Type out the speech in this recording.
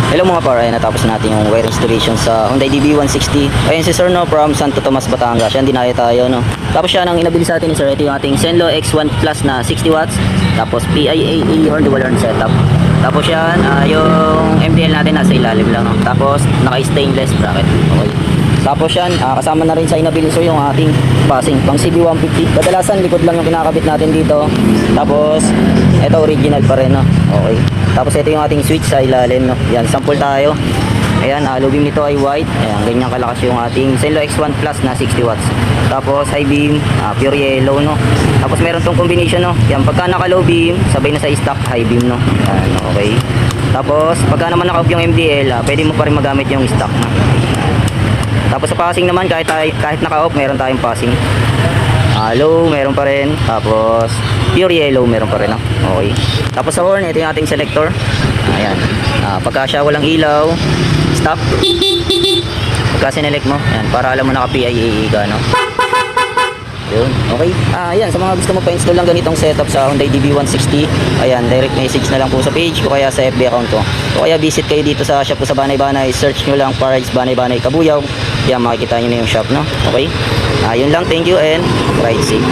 Hello mga par, ay natapos natin yung wire installation sa Hyundai DB160. Ayun si Sir no, from Santo Tomas, Batangas. Yan, dinaya tayo no. Tapos siya nang inabili sa atin ni Sir, ito yung ating Zenlo X1 Plus na 60 watts. Tapos PIAE horn dual horn setup. Tapos yan, yung MDL natin nasa ilalim lang no. Tapos naka-stainless bracket. Okay. Tapos yan, kasama na rin sa inabili so yung ating passing pang CB150. Kadalasan likod lang yung kinakabit natin dito. Tapos ito original pa rin no. Okay. Tapos ito yung ating switch sa ilalim no. Yan, sample tayo. Ayan, lubing nito ay white. Ayan, ganyan kalakas yung ating Zenlo X1 Plus na 60 watts. Tapos high beam, pure yellow no. Tapos meron tong combination no. Yan, pagka naka low beam, sabay na sa stock high beam no. Yan, okay. Tapos pagka naman naka-off yung MDL, pwede mo pa rin magamit yung stock no. Tapos sa passing naman, kahit naka-off, meron tayong passing. Low, meron pa rin. Tapos pure yellow, meron pa rin no? Okay. Tapos sa horn, ito yung ating selector. Ayan. Pagka siya walang ilaw, stop. Pagka sinelect mo, ayan, para alam mo naka-PIAE ka no? Yun, okay. Ayan, sa mga gusto mo pa-install lang ganitong setup sa Hyundai DB160, ayan, direct message na lang po sa page ko kaya sa FB account ko. O kaya visit kayo dito sa shop ko sa Banay-Banay, search nyo lang Parades Banay-Banay Kabuyaw. Yan, makikita nyo na yung shop no? Okay. Yun lang, thank you and ride safe.